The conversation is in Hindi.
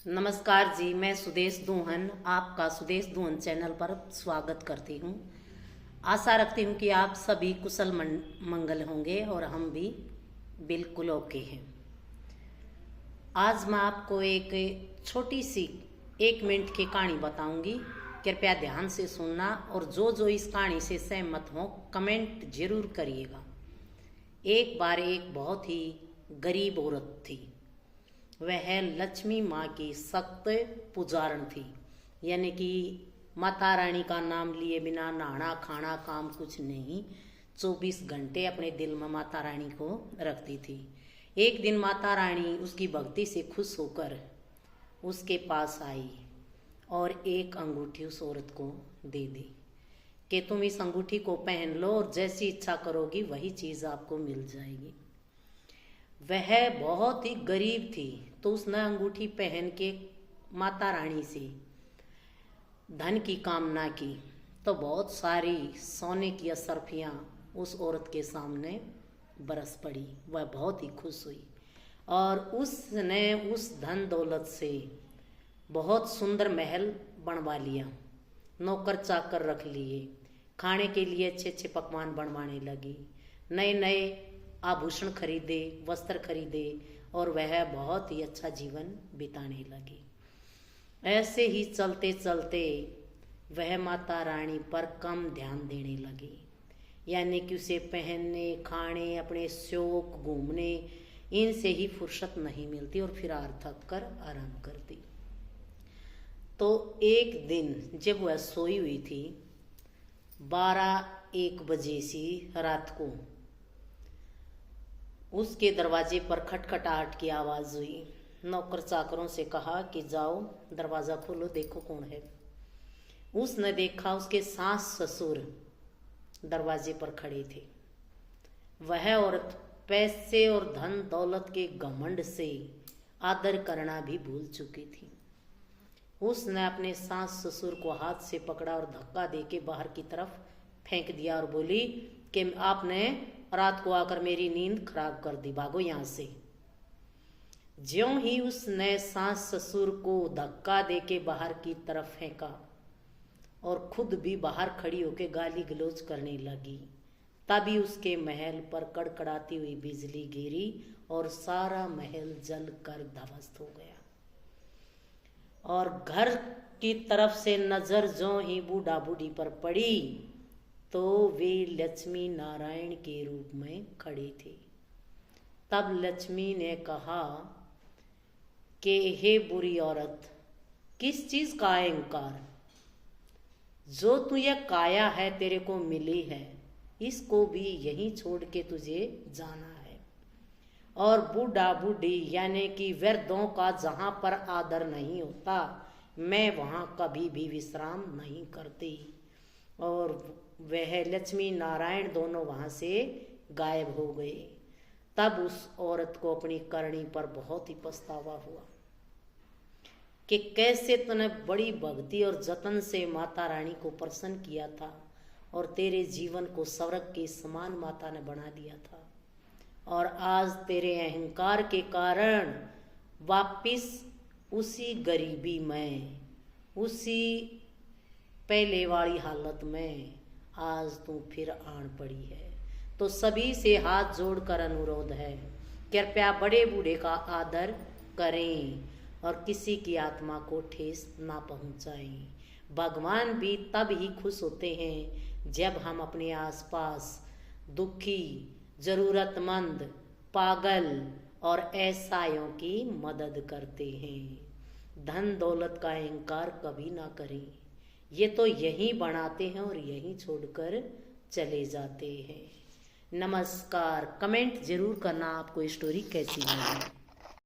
नमस्कार जी, मैं सुदेश दुहन आपका सुदेश दुहन चैनल पर स्वागत करती हूँ। आशा रखती हूँ कि आप सभी कुशल मंगल होंगे और हम भी बिल्कुल ओके हैं। आज मैं आपको एक छोटी सी 1 मिनट की कहानी बताऊंगी। कृपया ध्यान से सुनना और जो इस कहानी से सहमत हो कमेंट जरूर करिएगा। एक बार एक बहुत ही गरीब औरत थी। वह लक्ष्मी माँ की सख्त पुजारन थी, यानी कि माता रानी का नाम लिए बिना नहाना खाना काम कुछ नहीं, 24 घंटे अपने दिल में माता रानी को रखती थी। एक दिन माता रानी उसकी भक्ति से खुश होकर उसके पास आई और एक अंगूठी उस औरत को दे दी कि तुम इस अंगूठी को पहन लो और जैसी इच्छा करोगी वही चीज़ आपको मिल जाएगी। वह बहुत ही गरीब थी, तो उसने अंगूठी पहन के माता रानी से धन की कामना की, तो बहुत सारी सोने की असरफियाँ उस औरत के सामने बरस पड़ी। वह बहुत ही खुश हुई और उसने उस धन दौलत से बहुत सुंदर महल बनवा लिया, नौकर चाकर रख लिए, खाने के लिए अच्छे अच्छे पकवान बनवाने लगी, नए नए आभूषण खरीदे, वस्त्र खरीदे और वह बहुत ही अच्छा जीवन बिताने लगी। ऐसे ही चलते चलते वह माता रानी पर कम ध्यान देने लगी, यानी कि उसे पहनने खाने अपने शौक घूमने इनसे ही फुर्सत नहीं मिलती और फिर थक कर आराम करती। तो एक दिन जब वह सोई हुई थी 12-1 बजे सी रात को उसके दरवाजे पर खटखटाहट की आवाज़ हुई। नौकर चाकरों से कहा कि जाओ दरवाज़ा खोलो, देखो कौन है। उसने देखा उसके सास ससुर दरवाजे पर खड़े थे। वह औरत पैसे और धन दौलत के घमंड से आदर करना भी भूल चुकी थी। उसने अपने सास ससुर को हाथ से पकड़ा और धक्का देके बाहर की तरफ फेंक दिया और बोली कि आपने रात को आकर मेरी नींद खराब कर दी, भागो यहाँ से। ज्यों ही उसने सास ससुर को धक्का देके बाहर की तरफ फेंका और खुद भी बाहर खड़ी होकर गाली गलौज करने लगी, तभी उसके महल पर कड़कड़ाती हुई बिजली गिरी और सारा महल जल कर ध्वस्त हो गया। और घर की तरफ से नजर जो ही बूढ़ा बूढ़ी पर पड़ी तो वे लक्ष्मी नारायण के रूप में खड़े थे। तब लक्ष्मी ने कहा कि हे बुरी औरत, किस चीज का अहंकार, जो तू यह काया है तेरे को मिली है, इसको भी यहीं छोड़ के तुझे जाना है। और बूढ़ा बूढ़ी यानी कि वृद्धों का जहां पर आदर नहीं होता, मैं वहां कभी भी विश्राम नहीं करती। और वह लक्ष्मी नारायण दोनों वहां से गायब हो गए। तब उस औरत को अपनी करनी पर बहुत ही पछतावा हुआ कि कैसे तूने बड़ी भक्ति और जतन से माता रानी को प्रसन्न किया था और तेरे जीवन को स्वर्ग के समान माता ने बना दिया था, और आज तेरे अहंकार के कारण वापिस उसी गरीबी में, उसी पहले वाली हालत में आज तू फिर आन पड़ी है। तो सभी से हाथ जोड़कर अनुरोध है, कृपया बड़े बूढ़े का आदर करें और किसी की आत्मा को ठेस ना पहुंचाएं। भगवान भी तब ही खुश होते हैं जब हम अपने आसपास दुखी, जरूरतमंद, पागल और असहायों की मदद करते हैं। धन दौलत का अहंकार कभी ना करें, ये तो यहीं बनाते हैं और यहीं छोड़कर चले जाते हैं। नमस्कार। कमेंट जरूर करना आपको स्टोरी कैसी लगी।